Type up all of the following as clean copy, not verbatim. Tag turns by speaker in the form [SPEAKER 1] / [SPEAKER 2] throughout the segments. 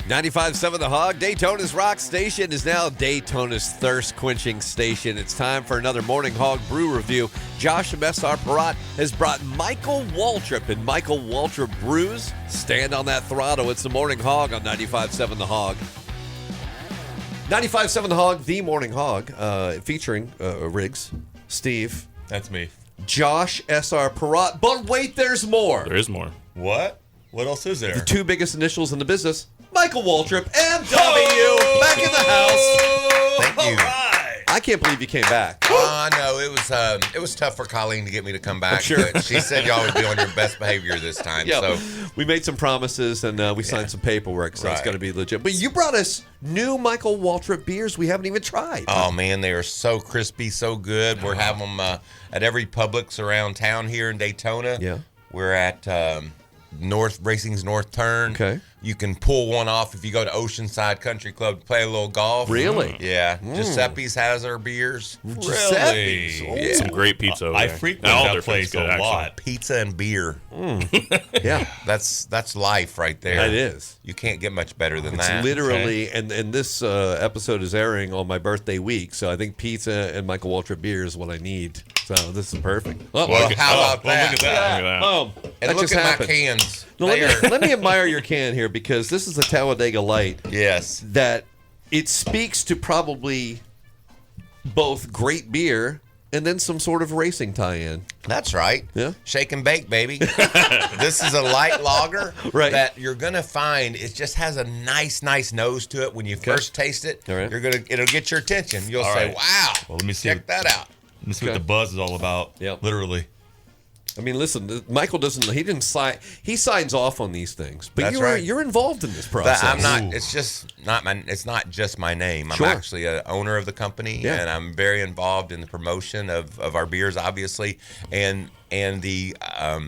[SPEAKER 1] 95.7 The Hog, Daytona's rock station, is now Daytona's thirst-quenching station. It's time for another Morning Hog Brew review. Josh from SR Parat has brought Michael Waltrip and Michael Waltrip Brews. Stand on that throttle. It's the Morning Hog on 95.7 The Hog. 95.7 The Hog, the Morning Hog, featuring Riggs, Steve.
[SPEAKER 2] That's me.
[SPEAKER 1] Josh, SR Parat. But wait, there's more.
[SPEAKER 2] There is more.
[SPEAKER 3] What? What else is there?
[SPEAKER 1] The two biggest initials in the business, Michael Waltrip, MW, back in the house.
[SPEAKER 3] Thank you.
[SPEAKER 1] I can't believe you came back.
[SPEAKER 3] No, it was tough for Colleen to get me to come back.
[SPEAKER 1] Sure.
[SPEAKER 3] But she said y'all would be on your best behavior this time.
[SPEAKER 1] Yeah,
[SPEAKER 3] So
[SPEAKER 1] we made some promises and we signed some paperwork, so it's
[SPEAKER 3] Right.
[SPEAKER 1] going to be legit. But you brought us new Michael Waltrip beers we haven't even tried.
[SPEAKER 3] oh man, they are so crispy, so good. We're having them at every Publix around town here in Daytona.
[SPEAKER 1] Yeah.
[SPEAKER 3] We're at Racing's North Turn.
[SPEAKER 1] Okay.
[SPEAKER 3] You can pull one off if you go to Oceanside Country Club to play a little golf.
[SPEAKER 1] Really?
[SPEAKER 3] Yeah. Giuseppe's has our beers.
[SPEAKER 1] Giuseppe's. Oh.
[SPEAKER 3] Yeah.
[SPEAKER 2] Some great pizza over
[SPEAKER 4] I
[SPEAKER 2] there.
[SPEAKER 4] frequent
[SPEAKER 2] All
[SPEAKER 4] that
[SPEAKER 2] their
[SPEAKER 4] place
[SPEAKER 2] food's good,
[SPEAKER 4] a
[SPEAKER 2] actually.
[SPEAKER 4] lot.
[SPEAKER 3] Pizza and beer.
[SPEAKER 1] Yeah,
[SPEAKER 3] That's life right there.
[SPEAKER 1] it is.
[SPEAKER 3] You can't get much better than
[SPEAKER 1] It's
[SPEAKER 3] that.
[SPEAKER 1] literally, and this episode is airing on my birthday week, so I think pizza and Michael Waltrip beer is what I need. So this is perfect. Oh,
[SPEAKER 3] Well, how about
[SPEAKER 4] well,
[SPEAKER 3] that?
[SPEAKER 4] look at that.
[SPEAKER 2] Look at that.
[SPEAKER 1] oh,
[SPEAKER 3] And
[SPEAKER 1] that
[SPEAKER 3] look
[SPEAKER 1] just
[SPEAKER 3] at
[SPEAKER 1] happened.
[SPEAKER 3] my cans.
[SPEAKER 1] No,
[SPEAKER 3] They are-
[SPEAKER 1] let me admire your can here, because this is a Talladega Light
[SPEAKER 3] yes.
[SPEAKER 1] that it speaks to probably both great beer and then some sort of racing tie-in.
[SPEAKER 3] That's right.
[SPEAKER 1] Yeah.
[SPEAKER 3] Shake and bake, baby. This is a light lager
[SPEAKER 1] Right.
[SPEAKER 3] that you're gonna find. It just has a nice nose to it. When you first taste it,
[SPEAKER 1] All right.
[SPEAKER 3] it'll get your attention. You'll
[SPEAKER 4] All
[SPEAKER 3] say,
[SPEAKER 4] right.
[SPEAKER 3] "Wow!"
[SPEAKER 4] Well, let me see
[SPEAKER 3] Check
[SPEAKER 4] it.
[SPEAKER 3] that out.
[SPEAKER 4] This is what
[SPEAKER 1] Okay.
[SPEAKER 4] the buzz is all about.
[SPEAKER 1] Yep.
[SPEAKER 4] Literally.
[SPEAKER 1] I mean, listen, Michael didn't sign. He signs off on these things, but
[SPEAKER 3] That's right.
[SPEAKER 1] you're involved in this
[SPEAKER 3] But
[SPEAKER 1] process.
[SPEAKER 3] I'm not.
[SPEAKER 4] Ooh.
[SPEAKER 3] It's just not my. It's not just my name. I'm
[SPEAKER 1] Sure.
[SPEAKER 3] actually an owner of the company,
[SPEAKER 1] Yeah.
[SPEAKER 3] and I'm very involved in the promotion of our beers, obviously, and the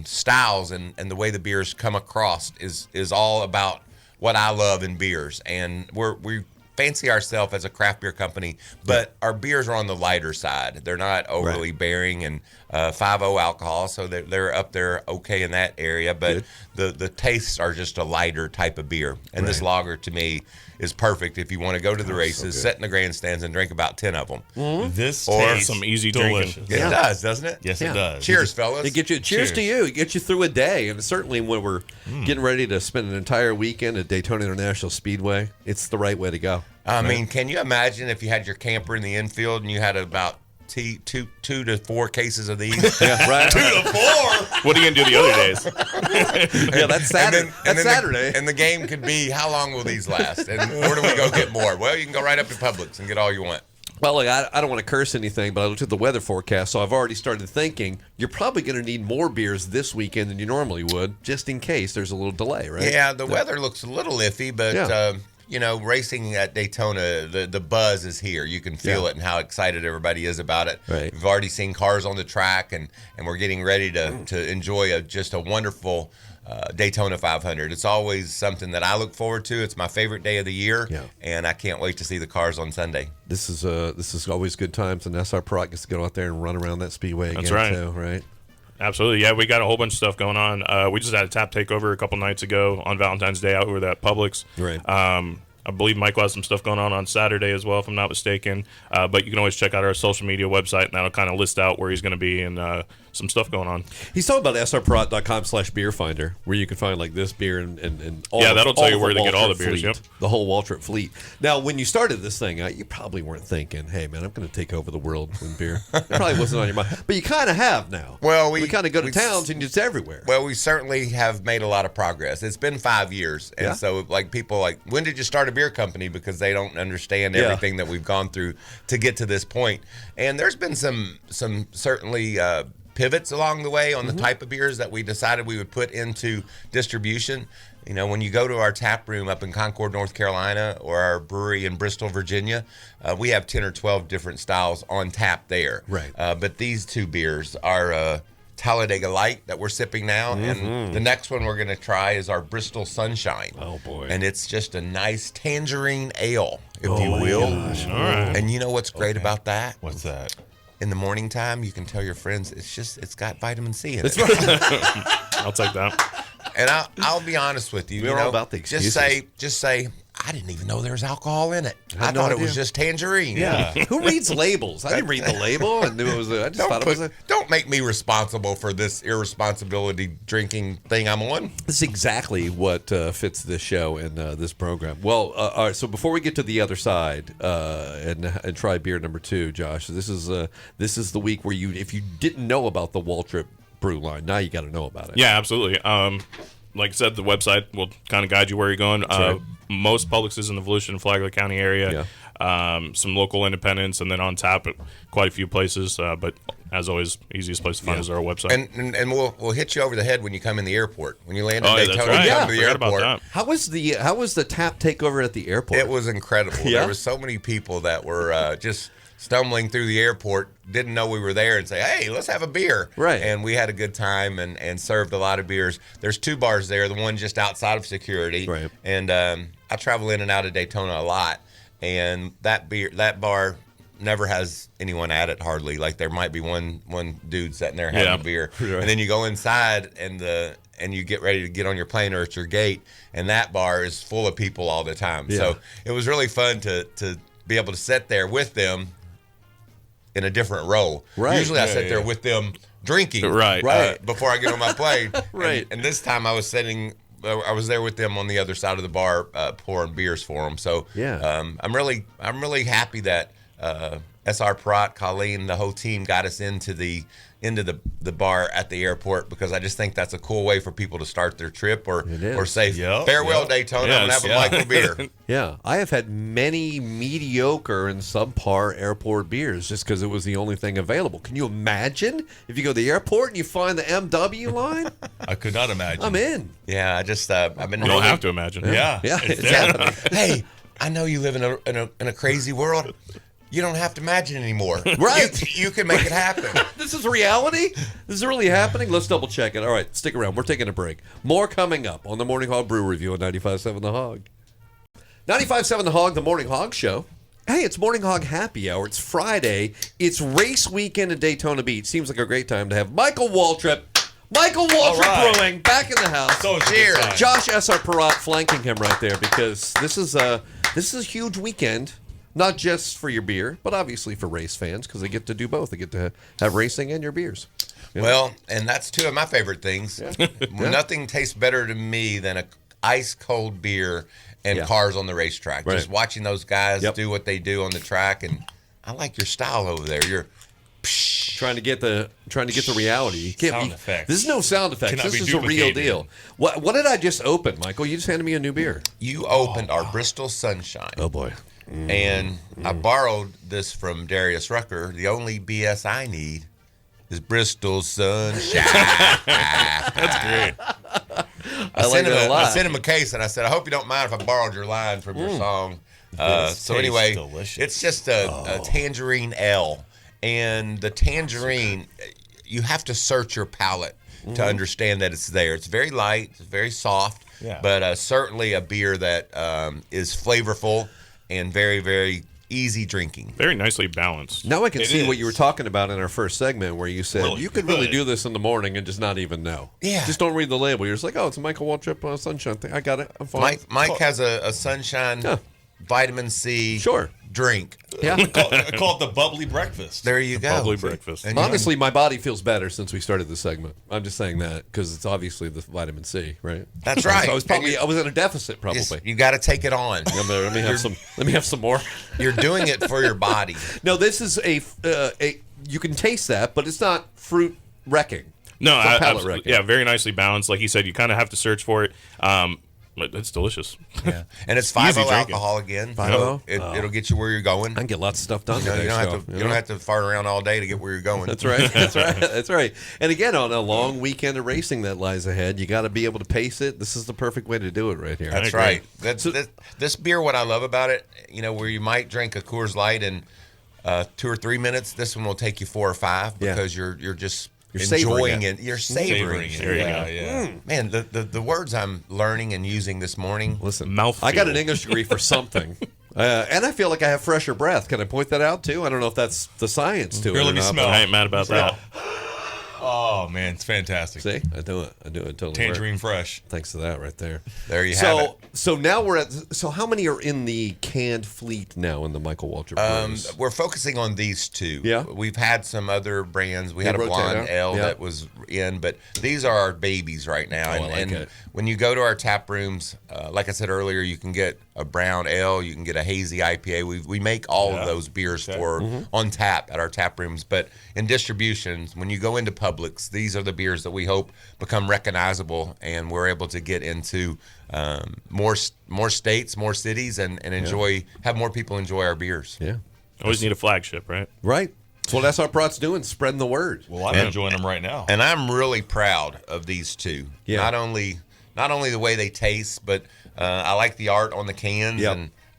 [SPEAKER 3] styles and the way the beers come across is all about what I love in beers, and we fancy ourselves as a craft beer company, but our beers are on the lighter side. They're not overly bearing and 5.0 alcohol, so they're up there okay in that area. But the tastes are just a lighter type of beer, and this lager to me is perfect if you want to go to the races, sit in the grandstands, and drink about 10 of them.
[SPEAKER 4] This
[SPEAKER 3] Or
[SPEAKER 4] tastes
[SPEAKER 2] some easy drinking.
[SPEAKER 4] delicious.
[SPEAKER 3] It does, doesn't it?
[SPEAKER 4] Yes,
[SPEAKER 1] Yeah.
[SPEAKER 4] it does.
[SPEAKER 3] Cheers, fellas.
[SPEAKER 1] It gets you. Cheers to you. It gets you through a day, and certainly when we're getting ready to spend an entire weekend at Daytona International Speedway, it's the right way to go.
[SPEAKER 3] I mean, can you imagine if you had your camper in the infield and you had about two to 4 cases of these?
[SPEAKER 1] Yeah, right.
[SPEAKER 3] 2 to 4.
[SPEAKER 2] What are you going to do the other days?
[SPEAKER 1] Yeah, that's Saturday. That's Saturday.
[SPEAKER 3] And the game could be, how long will these last? And where do we go get more? Well, you can go right up to Publix and get all you want.
[SPEAKER 1] Well, look, I don't want to curse anything, but I looked at the weather forecast, so I've already started thinking you're probably going to need more beers this weekend than you normally would, just in case there's a little delay, right?
[SPEAKER 3] Yeah, the weather looks a little iffy, but
[SPEAKER 1] Yeah.
[SPEAKER 3] racing at Daytona, the buzz is here. You can feel it and how excited everybody is about it.
[SPEAKER 1] Right.
[SPEAKER 3] We've already seen cars on the track, and we're getting ready to enjoy just a wonderful Daytona 500. It's always something that I look forward to. It's my favorite day of the year, and I can't wait to see the cars on Sunday.
[SPEAKER 1] This is always good times, and SR Parat gets to go out there and run around that speedway again,
[SPEAKER 2] That's right.
[SPEAKER 1] too, right?
[SPEAKER 2] Absolutely. Yeah, we got a whole bunch of stuff going on. We just had a tap takeover a couple nights ago on Valentine's Day out with at Publix.
[SPEAKER 1] Right.
[SPEAKER 2] I believe Michael has some stuff going on Saturday as well, if I'm not mistaken. But you can always check out our social media website, and that'll kind of list out where he's going to be and some stuff going on.
[SPEAKER 1] He's talking about srparat.com/beerfinder, where you can find like this beer and all.
[SPEAKER 2] Yeah, that'll tell
[SPEAKER 1] all
[SPEAKER 2] you
[SPEAKER 1] the
[SPEAKER 2] where to get all the
[SPEAKER 1] Waltrip
[SPEAKER 2] beers,
[SPEAKER 1] fleet,
[SPEAKER 2] yep.
[SPEAKER 1] the whole Waltrip fleet. Now, when you started this thing, you probably weren't thinking, "Hey, man, I'm going to take over the world in beer." It probably wasn't on your mind, but you kind of have now.
[SPEAKER 3] Well,
[SPEAKER 1] we kind of go to
[SPEAKER 3] we-
[SPEAKER 1] towns and it's everywhere.
[SPEAKER 3] Well, we certainly have made a lot of progress. It's been 5 years, and so people when did you start a beer company? Because they don't understand everything that we've gone through to get to this point. And there's been some certainly pivots along the way on the type of beers that we decided we would put into distribution. You know, when you go to our tap room up in Concord, North Carolina, or our brewery in Bristol, Virginia, we have 10 or 12 different styles on tap there.
[SPEAKER 1] Right.
[SPEAKER 3] But these two beers are Talladega Light that we're sipping now, and the next one we're going to try is our Bristol Sunshine.
[SPEAKER 1] Oh, boy.
[SPEAKER 3] And it's just a nice tangerine ale, if you will.
[SPEAKER 1] gosh.
[SPEAKER 2] All right.
[SPEAKER 3] And you know what's great about that?
[SPEAKER 4] What's that?
[SPEAKER 3] In the morning time, you can tell your friends it's got vitamin C in it.
[SPEAKER 1] That's right.
[SPEAKER 2] I'll take that.
[SPEAKER 3] And I'll be honest with you.
[SPEAKER 1] We're all about the
[SPEAKER 3] just say I didn't even know there was alcohol in it. I
[SPEAKER 1] no
[SPEAKER 3] thought it
[SPEAKER 1] idea.
[SPEAKER 3] was just tangerine.
[SPEAKER 4] Yeah.
[SPEAKER 1] Who reads labels? I didn't read the label and knew it was. I just thought it was a.
[SPEAKER 3] Don't make me responsible for this irresponsibility drinking thing I'm on.
[SPEAKER 1] This is exactly what fits this show and this program. Well, all right. So before we get to the other side and try beer number 2, Josh, this is the week where if you didn't know about the Waltrip brew line, now you got to know about it.
[SPEAKER 2] Yeah, absolutely. Like I said, the website will kind of guide you where you're going.
[SPEAKER 1] right.
[SPEAKER 2] Most Publixes in the Volusia and Flagler County area, some local independents, and then on tap at quite a few places. But as always, easiest place to find is our website.
[SPEAKER 3] And we'll hit you over the head when you come in the airport. When you land in
[SPEAKER 2] Oh, yeah,
[SPEAKER 3] Daytona,
[SPEAKER 2] that's right.
[SPEAKER 3] you
[SPEAKER 2] Yeah,
[SPEAKER 3] come to the
[SPEAKER 2] forgot about
[SPEAKER 3] airport.
[SPEAKER 2] that.
[SPEAKER 1] How was the tap takeover at the airport?
[SPEAKER 3] It was incredible.
[SPEAKER 1] Yeah?
[SPEAKER 3] There was so many people that were just stumbling through the airport, didn't know we were there, and say, hey, let's have a beer.
[SPEAKER 1] Right.
[SPEAKER 3] And we had a good time and served a lot of beers. There's 2 bars there, the one just outside of security.
[SPEAKER 1] Right.
[SPEAKER 3] And I travel in and out of Daytona a lot, and that bar never has anyone at it hardly. Like there might be one dude sitting there having a beer.
[SPEAKER 1] Right.
[SPEAKER 3] And then you go inside and you get ready to get on your plane or at your gate, and that bar is full of people all the time.
[SPEAKER 1] Yeah.
[SPEAKER 3] So it was really fun to be able to sit there with them in a different role.
[SPEAKER 1] Right.
[SPEAKER 3] Usually I
[SPEAKER 4] Yeah,
[SPEAKER 3] sit there
[SPEAKER 4] yeah.
[SPEAKER 3] with them drinking
[SPEAKER 2] Right.
[SPEAKER 3] before I get on my plane.
[SPEAKER 1] Right.
[SPEAKER 3] And this time I was there with them on the other side of the bar pouring beers for them. So
[SPEAKER 1] Yeah.
[SPEAKER 3] I'm really happy that SR Prat, Colleen, the whole team got us into the bar at the airport, because I just think that's a cool way for people to start their trip or
[SPEAKER 1] is.
[SPEAKER 3] say
[SPEAKER 4] Yep,
[SPEAKER 3] farewell
[SPEAKER 4] yep.
[SPEAKER 3] Daytona
[SPEAKER 2] Yes,
[SPEAKER 3] and have a
[SPEAKER 2] yeah.
[SPEAKER 3] Michael beer.
[SPEAKER 1] Yeah, I have had many mediocre and subpar airport beers just because it was the only thing available. Can you imagine if you go to the airport and you find the MW line?
[SPEAKER 4] I could not imagine.
[SPEAKER 1] I'm in.
[SPEAKER 3] Yeah, I just I've been
[SPEAKER 2] You don't have to imagine.
[SPEAKER 4] Yeah.
[SPEAKER 1] Yeah, it's
[SPEAKER 4] there.
[SPEAKER 1] happening.
[SPEAKER 3] Hey, I know you live in a crazy world. You don't have to imagine anymore.
[SPEAKER 1] Right.
[SPEAKER 3] You can make it happen.
[SPEAKER 1] This is reality? This is really happening? Let's double check it. All right, stick around. We're taking a break. More coming up on the Morning Hog Brew Review on 95.7 The Hog. 95.7 The Hog, the Morning Hog Show. Hey, it's Morning Hog Happy Hour. It's Friday. It's race weekend in Daytona Beach. Seems like a great time to have Michael Waltrip. Michael Waltrip
[SPEAKER 4] right.
[SPEAKER 1] Brewing back in the house.
[SPEAKER 4] So
[SPEAKER 3] Cheers.
[SPEAKER 1] Josh S.R. Perrott flanking him right there, because this is a huge weekend, not just for your beer, but obviously for race fans, because they get to do both. They get to have racing and your beers. Yeah.
[SPEAKER 3] Well, and that's 2 of my favorite things. Nothing tastes better to me than a ice cold beer and
[SPEAKER 1] Yeah.
[SPEAKER 3] cars on the racetrack.
[SPEAKER 1] Right.
[SPEAKER 3] Just watching those guys
[SPEAKER 1] Yep.
[SPEAKER 3] do what they do on the track, and I like your style over there. You're
[SPEAKER 1] Trying to get the reality. You can't,
[SPEAKER 4] Sound effects.
[SPEAKER 1] This is no sound effects.
[SPEAKER 4] Cannot
[SPEAKER 1] This
[SPEAKER 4] be
[SPEAKER 1] is a real
[SPEAKER 4] duplicated.
[SPEAKER 1] deal. What did I just open, Michael? You just handed me a new beer.
[SPEAKER 3] you opened our Bristol Sunshine.
[SPEAKER 1] Oh boy.
[SPEAKER 3] And I borrowed this from Darius Rucker. The only BS I need is Bristol Sunshine.
[SPEAKER 4] That's great.
[SPEAKER 1] I like it a lot.
[SPEAKER 3] I sent him a case, and I said, I hope you don't mind if I borrowed your line from your song.
[SPEAKER 4] This
[SPEAKER 3] So
[SPEAKER 4] tastes
[SPEAKER 3] anyway,
[SPEAKER 4] delicious.
[SPEAKER 3] it's just a tangerine ale. And the tangerine, you have to search your palate to understand that it's there. It's very light, it's very soft,
[SPEAKER 4] Yeah.
[SPEAKER 3] but certainly a beer that is flavorful and very, very easy drinking.
[SPEAKER 2] Very nicely balanced.
[SPEAKER 1] Now I can
[SPEAKER 4] It
[SPEAKER 1] see what
[SPEAKER 4] is.
[SPEAKER 1] you were talking about in our first segment, where you said
[SPEAKER 4] Really
[SPEAKER 1] you could really
[SPEAKER 4] good.
[SPEAKER 1] do this in the morning and just not even know.
[SPEAKER 3] Yeah.
[SPEAKER 1] Just don't read the label. You're just like, oh, it's a Michael Waltrip Sunshine thing. I got it. I'm fine.
[SPEAKER 3] Mike has a sunshine
[SPEAKER 1] Yeah.
[SPEAKER 3] vitamin C
[SPEAKER 1] Sure.
[SPEAKER 3] drink.
[SPEAKER 1] Yeah.
[SPEAKER 4] I call it the bubbly breakfast.
[SPEAKER 3] There you go.
[SPEAKER 2] Bubbly breakfast.
[SPEAKER 3] And
[SPEAKER 1] Honestly, my body feels better since we started this segment. I'm just saying that because it's obviously the vitamin C, right?
[SPEAKER 3] That's right.
[SPEAKER 1] So I was in a deficit probably.
[SPEAKER 3] You got to take it on.
[SPEAKER 1] Let me have some. Let me have some more.
[SPEAKER 3] You're doing it for your body.
[SPEAKER 1] No, this is a. You can taste that, but it's not fruit wrecking.
[SPEAKER 2] No,
[SPEAKER 1] It's not palate
[SPEAKER 2] absolutely.
[SPEAKER 1] wrecking.
[SPEAKER 2] Yeah, very nicely balanced. Like you said, you kind of have to search for it. But it's delicious.
[SPEAKER 3] Yeah. And it's
[SPEAKER 2] Easy
[SPEAKER 3] 5.0
[SPEAKER 2] drinking.
[SPEAKER 3] alcohol again.
[SPEAKER 1] 5.0?
[SPEAKER 3] It'll get you where you're going.
[SPEAKER 1] I can get lots of stuff done.
[SPEAKER 3] You
[SPEAKER 1] today,
[SPEAKER 3] don't have
[SPEAKER 1] so,
[SPEAKER 3] to. You don't have to fart around all day to get where you're going.
[SPEAKER 1] That's right. That's right. That's right. And again, on a long weekend of racing that lies ahead, you got to be able to pace it. This is the perfect way to do it right here.
[SPEAKER 3] That's
[SPEAKER 2] agree.
[SPEAKER 3] right. This beer, what I love about it, where you might drink a Coors Light in 2 or 3 minutes, this one will take you 4 or 5
[SPEAKER 1] Yeah.
[SPEAKER 3] because you're just
[SPEAKER 1] You're savoring
[SPEAKER 3] enjoying
[SPEAKER 1] it.
[SPEAKER 3] it. You're savoring it.
[SPEAKER 2] There you
[SPEAKER 4] yeah,
[SPEAKER 2] go.
[SPEAKER 4] yeah.
[SPEAKER 3] Man, the words I'm learning and using this morning.
[SPEAKER 1] Listen,
[SPEAKER 2] Mouthfeel.
[SPEAKER 1] I got an English degree for something. And I feel like I have fresher breath. Can I point that out too? I don't know if that's the science to
[SPEAKER 4] Here,
[SPEAKER 1] it.
[SPEAKER 4] let
[SPEAKER 1] or
[SPEAKER 4] me
[SPEAKER 1] not,
[SPEAKER 4] smell.
[SPEAKER 1] but-
[SPEAKER 2] I ain't mad about that.
[SPEAKER 4] Oh, Oh man, it's fantastic.
[SPEAKER 1] See, I do it totally.
[SPEAKER 4] Tangerine
[SPEAKER 1] work.
[SPEAKER 4] fresh.
[SPEAKER 1] Thanks to that right there.
[SPEAKER 3] There you have it.
[SPEAKER 1] So now we're at. So how many are in the canned fleet now in the Michael Waltrip brews?
[SPEAKER 3] We're focusing on these two.
[SPEAKER 1] Yeah.
[SPEAKER 3] We've had some other brands. We had a
[SPEAKER 1] rotate
[SPEAKER 3] blonde
[SPEAKER 1] out.
[SPEAKER 3] ale
[SPEAKER 1] Yeah.
[SPEAKER 3] that was in, but these are our babies right now.
[SPEAKER 1] Oh, I like it.
[SPEAKER 3] When you go to our tap rooms, like I said earlier, you can get a brown ale, you can get a hazy IPA. We make all of those beers for on tap at our tap rooms. But in distributions, when you go into Publix, these are the beers that we hope become recognizable, and we're able to get into more states, more cities, and have more people enjoy our beers.
[SPEAKER 1] Yeah.
[SPEAKER 2] Always need a flagship, right?
[SPEAKER 1] Right. So that's what Brat's doing, spreading the word.
[SPEAKER 4] Well, I'm enjoying them right now.
[SPEAKER 3] And I'm really proud of these two.
[SPEAKER 1] Yeah.
[SPEAKER 3] Not only the way they taste, but I like the art on the cans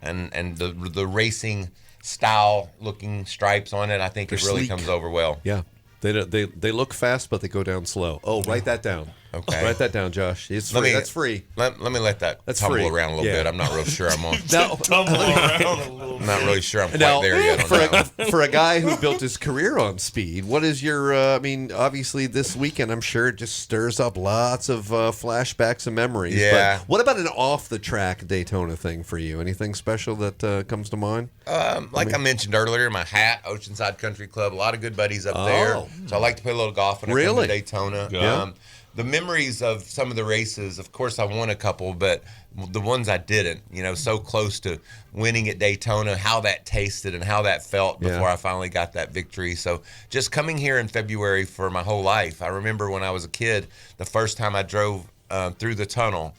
[SPEAKER 3] and the racing style looking stripes on it. I think it really
[SPEAKER 1] sleek.
[SPEAKER 3] comes over well.
[SPEAKER 1] Yeah. They look fast, but they go down slow. Oh, write that down.
[SPEAKER 3] Okay.
[SPEAKER 1] Write that down, Josh. It's free. That's free.
[SPEAKER 3] Let me let that
[SPEAKER 1] That's
[SPEAKER 3] tumble
[SPEAKER 1] free.
[SPEAKER 3] around a little
[SPEAKER 1] Yeah.
[SPEAKER 3] bit. I'm not real sure I'm on.
[SPEAKER 1] Now,
[SPEAKER 4] Tumble around a little.
[SPEAKER 3] I'm not really sure I'm
[SPEAKER 1] Now,
[SPEAKER 3] quite there yet on that one.
[SPEAKER 1] for a guy who built his career on speed, what is your? I mean, obviously this weekend, I'm sure it just stirs up lots of flashbacks and memories.
[SPEAKER 3] Yeah.
[SPEAKER 1] But what about an off-the-track Daytona thing for you? Anything special that comes to mind?
[SPEAKER 3] Like I mentioned earlier, my hat, Oceanside Country Club, a lot of good buddies up there. So I like to play a little golf when I come
[SPEAKER 1] Really?
[SPEAKER 3] to Daytona.
[SPEAKER 1] Yeah.
[SPEAKER 3] The memories of some of the races, of course, I won a couple, but the ones I didn't, so close to winning at Daytona, how that tasted and how that felt before I finally got that victory. So just coming here in February for my whole life, I remember when I was a kid, the first time I drove through the tunnel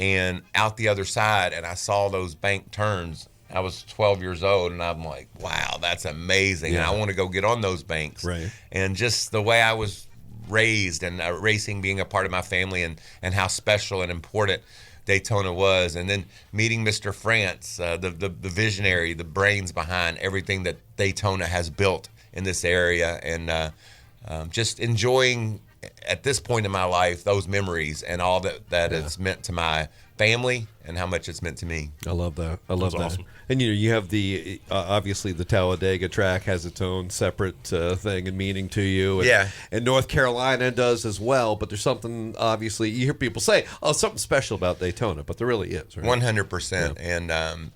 [SPEAKER 3] and out the other side, and I saw those bank turns. I was 12 years old, and I'm like, wow, that's amazing. And I want to go get on those banks.
[SPEAKER 1] Right.
[SPEAKER 3] And just the way I was raised and racing being a part of my family and how special and important Daytona was. And then meeting Mr. France, the visionary, the brains behind everything that Daytona has built in this area. And just enjoying, at this point in my life, those memories and all that it's meant to my family and how much it's meant to me.
[SPEAKER 1] I love that. I love that.
[SPEAKER 2] awesome.
[SPEAKER 1] And you have the obviously the Talladega track has its own separate thing and meaning to you. And, and North Carolina does as well. But there's something obviously you hear people say, "Oh, something special about Daytona," but there really is. Right?
[SPEAKER 3] 100%. And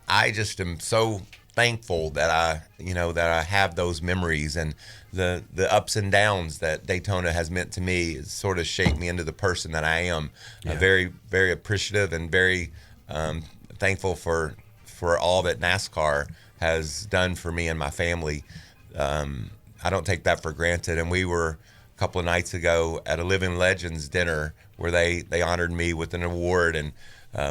[SPEAKER 3] I just am so thankful that I have those memories, and the ups and downs that Daytona has meant to me has sort of shaped me into the person that I am. Very, very appreciative and very thankful for all that NASCAR has done for me and my family. I don't take that for granted. And we were a couple of nights ago at a Living Legends dinner where they honored me with an award, and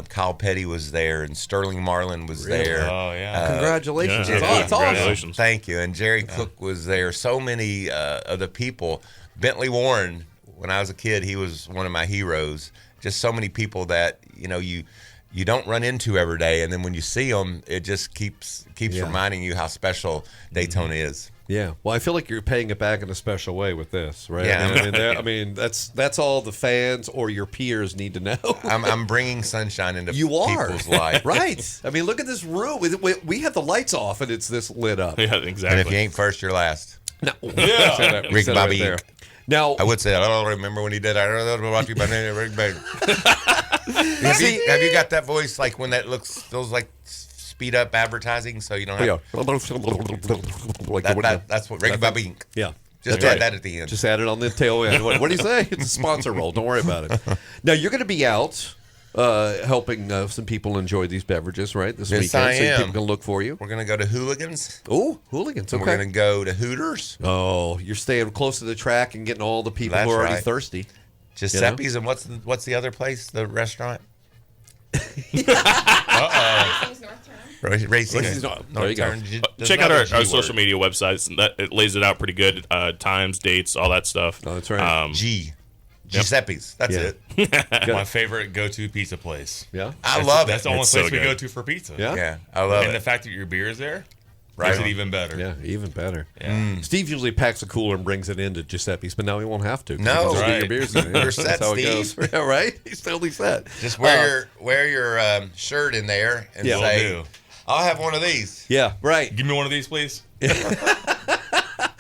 [SPEAKER 3] Kyle Petty was there, and Sterling Marlin was there.
[SPEAKER 4] Oh, yeah.
[SPEAKER 1] Congratulations!
[SPEAKER 2] Yeah.
[SPEAKER 1] It's awesome.
[SPEAKER 2] Congratulations.
[SPEAKER 3] Thank you. And Jerry Cook was there. So many of the people. Bentley Warren, when I was a kid, he was one of my heroes. Just so many people that you don't run into every day, and then when you see them, it just keeps reminding you how special Daytona is.
[SPEAKER 1] Yeah, well, I feel like you're paying it back in a special way with this, right?
[SPEAKER 3] Yeah.
[SPEAKER 1] I mean, that's all the fans or your peers need to know.
[SPEAKER 3] I'm bringing sunshine into people's life.
[SPEAKER 1] Right? I mean, look at this room. We have the lights off, and it's this lit up.
[SPEAKER 2] Yeah,
[SPEAKER 3] And
[SPEAKER 2] exactly.
[SPEAKER 3] if you ain't first, you're last.
[SPEAKER 1] No.
[SPEAKER 4] Yeah.
[SPEAKER 3] Rick Bobby
[SPEAKER 1] there.
[SPEAKER 3] Inc.
[SPEAKER 1] Now,
[SPEAKER 3] I would say, I don't remember when he did. I don't know about you, but Rick Bobby. Have you got that voice like when that feels like speed up advertising, so you don't have that's what Rick Bobby Inc.
[SPEAKER 1] Yeah.
[SPEAKER 3] Just add that at the end.
[SPEAKER 1] Just add it on the tail end. What do you say? It's a sponsor roll. Don't worry about it. Now, you're going to be out helping some people enjoy these beverages, right? This
[SPEAKER 3] Yes,
[SPEAKER 1] weekend.
[SPEAKER 3] I
[SPEAKER 1] So
[SPEAKER 3] am.
[SPEAKER 1] people can look for you.
[SPEAKER 3] We're gonna go to Hooligans.
[SPEAKER 1] Oh, hooligans.
[SPEAKER 3] And
[SPEAKER 1] Okay.
[SPEAKER 3] we're gonna go to Hooters,
[SPEAKER 1] Oh, you're staying close to the track and getting all the people
[SPEAKER 3] That's
[SPEAKER 1] who are already
[SPEAKER 3] right.
[SPEAKER 1] thirsty.
[SPEAKER 3] Giuseppe's, and what's the other place? The restaurant?
[SPEAKER 5] Racing's North Turn.
[SPEAKER 3] Racing.
[SPEAKER 1] There you go.
[SPEAKER 2] Check out our social media websites. And it lays it out pretty good. Times, dates, all that stuff.
[SPEAKER 1] Oh, that's right.
[SPEAKER 3] Giuseppe's. That's
[SPEAKER 1] Yeah.
[SPEAKER 3] it.
[SPEAKER 4] My favorite go-to pizza place.
[SPEAKER 1] Yeah.
[SPEAKER 3] I love
[SPEAKER 4] That's
[SPEAKER 3] it.
[SPEAKER 4] the only
[SPEAKER 2] It's
[SPEAKER 4] place
[SPEAKER 2] so
[SPEAKER 4] we
[SPEAKER 2] good.
[SPEAKER 4] go to for pizza.
[SPEAKER 1] Yeah.
[SPEAKER 3] Yeah, I love
[SPEAKER 4] And the
[SPEAKER 3] it.
[SPEAKER 4] fact that your beer is there
[SPEAKER 3] Right
[SPEAKER 4] makes it
[SPEAKER 3] on.
[SPEAKER 4] even better.
[SPEAKER 1] Yeah, even better.
[SPEAKER 4] Yeah.
[SPEAKER 1] Steve usually packs a cooler and brings it into Giuseppe's, but now he won't have to.
[SPEAKER 3] No.
[SPEAKER 1] He can just get
[SPEAKER 4] Right.
[SPEAKER 1] your beers in. Yeah,
[SPEAKER 3] You're set,
[SPEAKER 1] that's how it
[SPEAKER 3] Steve.
[SPEAKER 1] goes. Yeah, right? He's totally set.
[SPEAKER 3] Just wear your shirt in there and
[SPEAKER 1] Yeah.
[SPEAKER 4] Will
[SPEAKER 3] say,
[SPEAKER 4] do.
[SPEAKER 3] "I'll have one of these."
[SPEAKER 1] Yeah, right.
[SPEAKER 4] Give me one of these, please.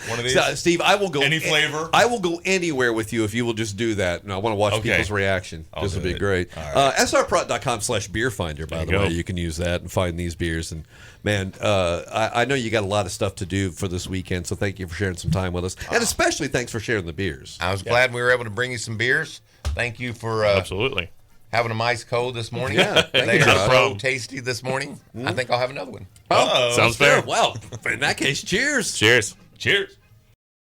[SPEAKER 4] One of these.
[SPEAKER 1] So, Steve, I will go
[SPEAKER 4] Any flavor?
[SPEAKER 1] I will go anywhere with you if you will just do that. And I want to watch
[SPEAKER 4] Okay.
[SPEAKER 1] people's reaction.
[SPEAKER 4] I'll
[SPEAKER 1] This
[SPEAKER 4] do
[SPEAKER 1] would be
[SPEAKER 4] it.
[SPEAKER 1] great.
[SPEAKER 4] All right.
[SPEAKER 1] srprot.com/beer finder, by
[SPEAKER 2] There
[SPEAKER 1] the
[SPEAKER 2] you
[SPEAKER 1] way.
[SPEAKER 2] go.
[SPEAKER 1] You can use that and find these beers. And man, I know you got a lot of stuff to do for this weekend, so thank you for sharing some time with us. And especially thanks for sharing the beers.
[SPEAKER 3] I was glad we were able to bring you some beers. Thank you for
[SPEAKER 2] Absolutely.
[SPEAKER 3] having them ice cold this morning.
[SPEAKER 1] Yeah, thank
[SPEAKER 3] They
[SPEAKER 1] you,
[SPEAKER 3] are
[SPEAKER 1] Josh.
[SPEAKER 3] so tasty this morning. I think I'll have another one.
[SPEAKER 1] Oh,
[SPEAKER 2] Sounds fair.
[SPEAKER 1] Well, in that case, cheers.
[SPEAKER 2] Cheers.
[SPEAKER 4] Cheers.